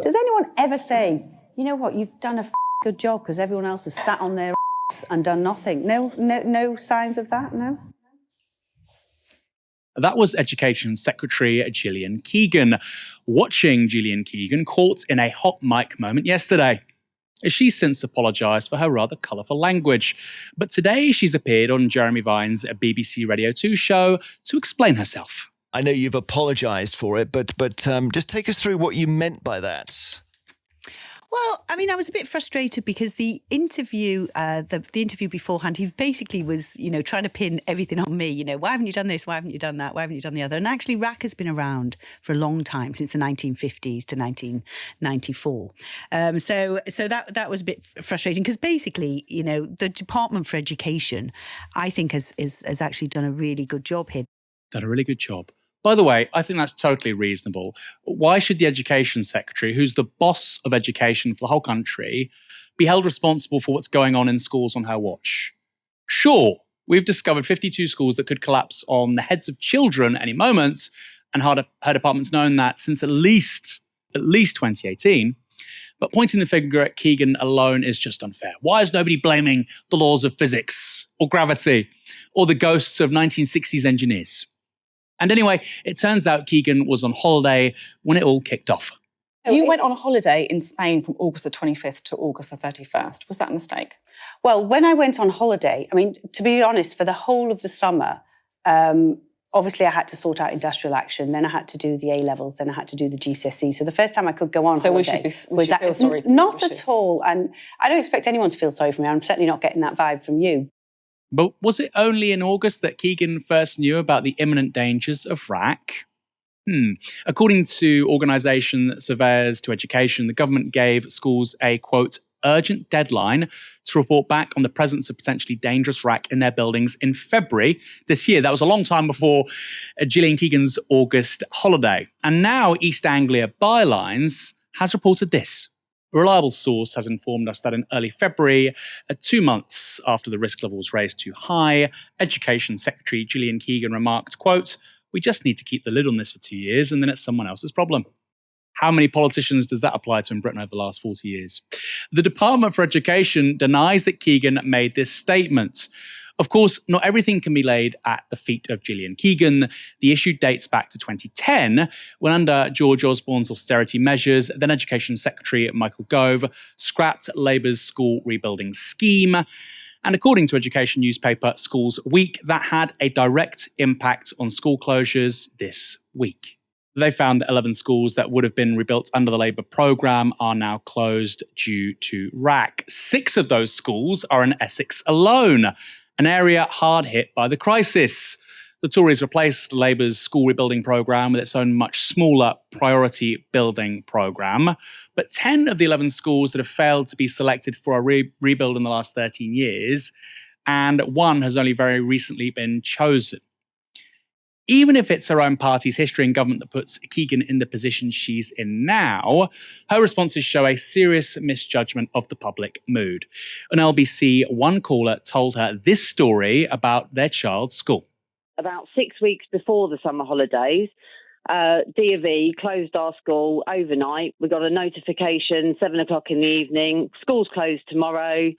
Does anyone ever say, you know what, you've done a good job because everyone else has sat on their and done nothing? No signs of that, no? That was Education Secretary Gillian Keegan. Watching Gillian Keegan caught in a hot mic moment yesterday. She's since apologised for her rather colourful language. But today she's appeared on Jeremy Vine's BBC Radio 2 show to explain herself. I know you've apologised for it, but just take us through what you meant by that. Well, I mean, I was a bit frustrated because the interview, the interview beforehand, he basically was, trying to pin everything on me. Why haven't you done this? Why haven't you done that? Why haven't you done the other? And actually, RAC has been around for a long time, since the 1950s to 1994. So that was a bit frustrating because basically, the Department for Education, I think, has actually done a really good job here. Done a really good job. By the way, I think that's totally reasonable. Why should the Education Secretary, who's the boss of education for the whole country, be held responsible for what's going on in schools on her watch? Sure, we've discovered 52 schools that could collapse on the heads of children any moment, and her department's known that since at least 2018. But pointing the finger at Keegan alone is just unfair. Why is nobody blaming the laws of physics or gravity or the ghosts of 1960s engineers? And anyway, it turns out Keegan was on holiday when it all kicked off. You went on a holiday in Spain from August the 25th to August the 31st. Was that a mistake? Well, when I went on holiday, I mean, to be honest, for the whole of the summer, obviously I had to sort out industrial action, then I had to do the A-levels, then I had to do the GCSE. So the first time I could go on holiday we should feel sorry for you. Not at all. And I don't expect anyone to feel sorry for me. I'm certainly not getting that vibe from you. But was it only in August that Keegan first knew about the imminent dangers of RAC? According to organisation Surveyors to Education, the government gave schools a, quote, urgent deadline to report back on the presence of potentially dangerous RAC in their buildings in February this year. That was a long time before Gillian Keegan's August holiday. And now East Anglia Bylines has reported this. A reliable source has informed us that in early February, 2 months after the risk level was raised too high, Education Secretary Gillian Keegan remarked, quote, we just need to keep the lid on this for 2 years and then it's someone else's problem. How many politicians does that apply to in Britain over the last 40 years? The Department for Education denies that Keegan made this statement. Of course, not everything can be laid at the feet of Gillian Keegan. The issue dates back to 2010, when under George Osborne's austerity measures, then Education Secretary Michael Gove scrapped Labour's school rebuilding scheme. And according to education newspaper Schools Week, that had a direct impact on school closures this week. They found that 11 schools that would have been rebuilt under the Labour programme are now closed due to RAC. 6 of those schools are in Essex alone, an area hard hit by the crisis. The Tories replaced Labour's school rebuilding programme with its own much smaller priority building programme. But 10 of the 11 schools that have failed to be selected for a rebuild in the last 13 years, and 1 has only very recently been chosen. Even if it's her own party's history in government that puts Keegan in the position she's in now, her responses show a serious misjudgment of the public mood. On LBC, one caller told her this story about their child's school. About 6 weeks before the summer holidays, D of E closed our school overnight. We got a notification, 7 o'clock in the evening, school's closed tomorrow.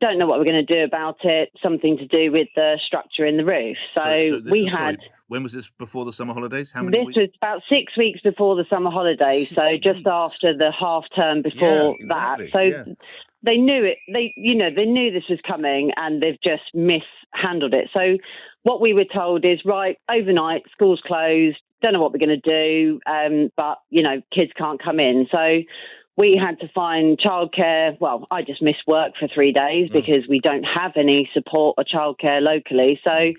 Don't know what we're going to do about it. Something to do with the structure in the roof. So we had... When was this before the summer holidays? How many This weeks? was about 6 weeks before the summer holidays. So just after the half term before that. So they knew it. They knew this was coming and they've just mishandled it. So what we were told is, right, overnight, school's closed. Don't know what we're going to do. But, kids can't come in. So we had to find childcare. Well, I just missed work for 3 days because we don't have any support or childcare locally. So,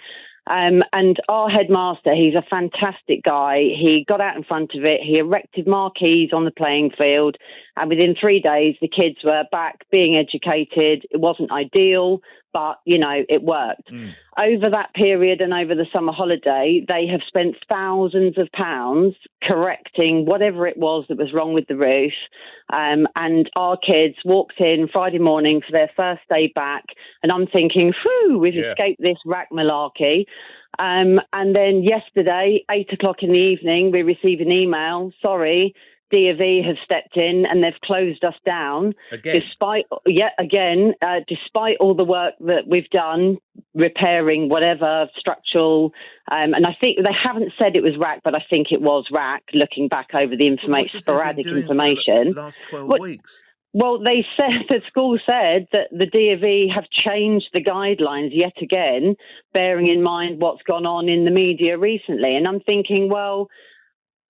and our headmaster, he's a fantastic guy. He got out in front of it. He erected marquees on the playing field. And within 3 days, the kids were back being educated. It wasn't ideal, but, it worked. Over that period and over the summer holiday, they have spent thousands of pounds correcting whatever it was that was wrong with the roof. And our kids walked in Friday morning for their first day back. And I'm thinking, whew, we've escaped this rack malarkey. And then yesterday, 8 o'clock in the evening, we receive an email. Sorry, D of E have stepped in and they've closed us down despite all the work that we've done, repairing whatever structural. And I think they haven't said it was RAC, but I think it was RAC. Looking back over the information, sporadic information. For the last 12 weeks. Well, they said, the school said that the D of E have changed the guidelines yet again, bearing in mind what's gone on in the media recently. And I'm thinking, well,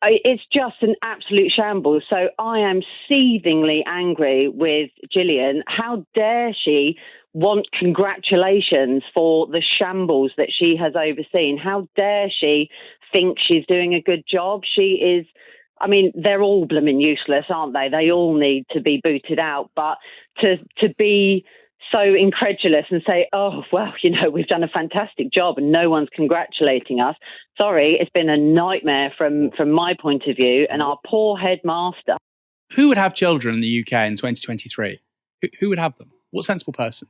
it's just an absolute shambles. So I am seethingly angry with Gillian. How dare she want congratulations for the shambles that she has overseen? How dare she think she's doing a good job? She is, I mean, they're all blooming useless, aren't they? They all need to be booted out. But to be so incredulous and say, oh, well, you know, we've done a fantastic job and no one's congratulating us. Sorry, it's been a nightmare from my point of view, and our poor headmaster. Who would have children in the UK in 2023? Who would have them? What sensible person?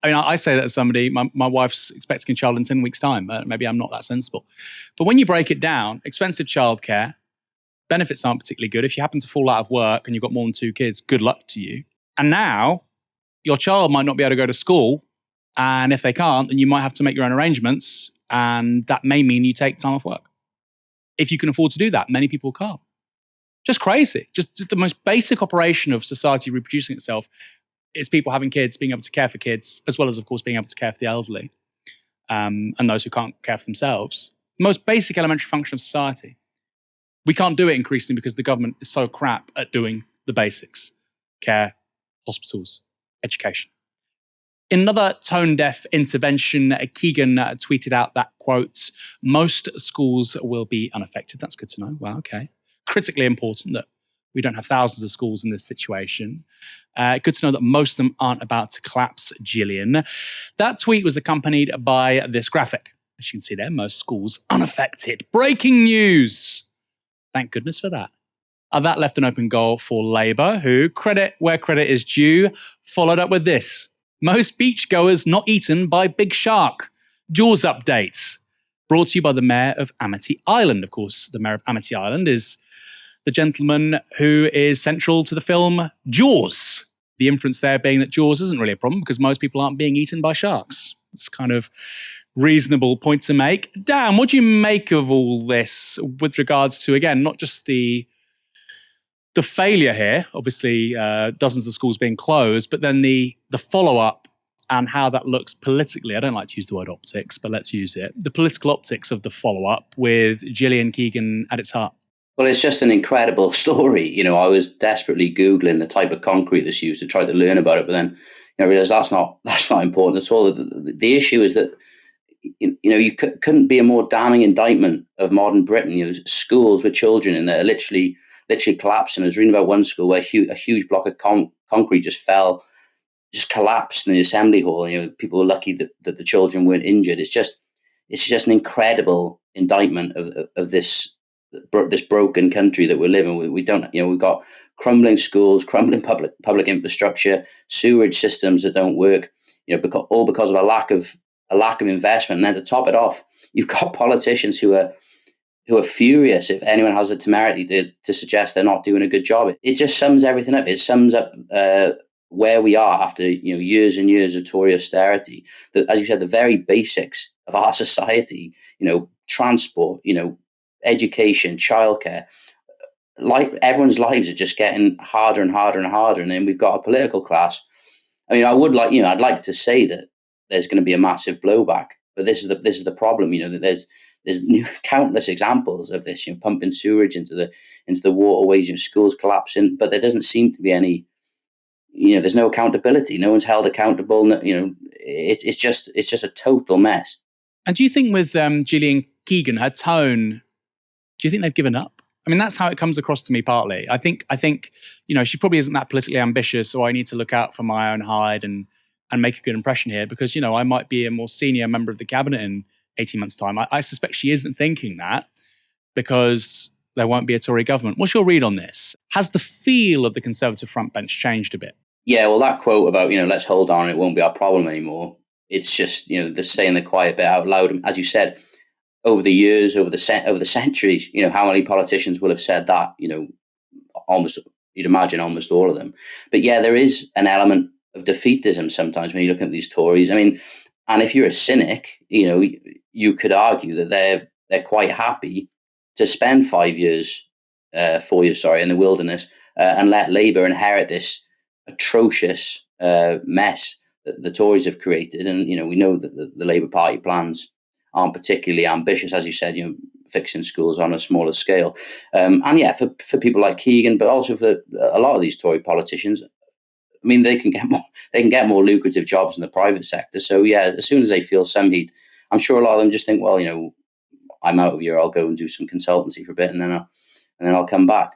I mean, I say that as somebody, my wife's expecting a child in 10 weeks' time. Maybe I'm not that sensible. But when you break it down, expensive childcare, benefits aren't particularly good. If you happen to fall out of work and you've got more than 2 kids, good luck to you. And now your child might not be able to go to school. And if they can't, then you might have to make your own arrangements. And that may mean you take time off work. If you can afford to do that, many people can't. Just crazy. Just the most basic operation of society reproducing itself is people having kids, being able to care for kids, as well as, of course, being able to care for the elderly and those who can't care for themselves. The most basic elementary function of society. We can't do it increasingly because the government is so crap at doing the basics. Care, hospitals, education. In another tone-deaf intervention, Keegan tweeted out that, quote, most schools will be unaffected. That's good to know. Wow, okay. Critically important that we don't have thousands of schools in this situation. Good to know that most of them aren't about to collapse, Gillian. That tweet was accompanied by this graphic. As you can see there, most schools unaffected. Breaking news. Thank goodness for that. That left an open goal for Labour, who, credit where credit is due, followed up with this. Most beachgoers not eaten by big shark. Jaws updates. Brought to you by the Mayor of Amity Island. Of course, the Mayor of Amity Island is the gentleman who is central to the film Jaws. The inference there being that Jaws isn't really a problem because most people aren't being eaten by sharks. It's kind of reasonable point to make. Dan, what do you make of all this with regards to, again, not just the failure here, obviously dozens of schools being closed, but then the follow-up and how that looks politically. I don't like to use the word optics, but let's use it. The political optics of the follow-up with Gillian Keegan at its heart. Well, it's just an incredible story. You know, I was desperately Googling the type of concrete that's used to try to learn about it, but then I realized that's not important at all. The issue is that, you know, you couldn't be a more damning indictment of modern Britain. You know, schools with children in there literally collapsing. I was reading about one school where a huge block of concrete just collapsed in the assembly hall. You know, people were lucky that the children weren't injured. It's just an incredible indictment of this broken country that we're living with. We don't, you know, we've got crumbling schools, crumbling public infrastructure, sewerage systems that don't work. You know, all because of a lack of investment. And then to top it off, you've got politicians who are furious if anyone has the temerity to suggest they're not doing a good job. It just sums everything up. It sums up where we are after, you know, years and years of Tory austerity. As you said, the very basics of our society, you know, transport, you know, education, childcare, like everyone's lives are just getting harder and harder and harder. And then we've got a political class. I mean, I'd like to say that there's going to be a massive blowback, but this is the problem. You know, that there's countless examples of this. You know, pumping sewage into the waterways, you know, schools collapsing, but there doesn't seem to be any. You know, there's no accountability. No one's held accountable. You know, it's just a total mess. And do you think with Gillian Keegan, her tone, do you think they've given up? I mean, that's how it comes across to me partly. I think, you know, she probably isn't that politically ambitious, so I need to look out for my own hide and make a good impression here because, you know, I might be a more senior member of the cabinet in 18 months' time. I suspect she isn't thinking that because there won't be a Tory government. What's your read on this? Has the feel of the Conservative front bench changed a bit? Yeah, well, that quote about, you know, let's hold on, it won't be our problem anymore. It's just, you know, they're saying the quiet bit out loud. As you said, over the years, over the centuries, you know, how many politicians will have said that, you know, you'd imagine almost all of them. But yeah, there is an element of defeatism sometimes when you look at these Tories. I mean, and if you're a cynic, you could argue that they're quite happy to spend 4 years, in the wilderness and let Labour inherit this atrocious mess that the Tories have created. And we know that the Labour Party plans aren't particularly ambitious, as you said, fixing schools on a smaller scale. And yeah, for people like Keegan, but also for a lot of these Tory politicians, I mean, they can get more lucrative jobs in the private sector. So yeah, as soon as they feel some heat, I'm sure a lot of them just think, well, I'm out of here. I'll go and do some consultancy for a bit, and then I'll come back.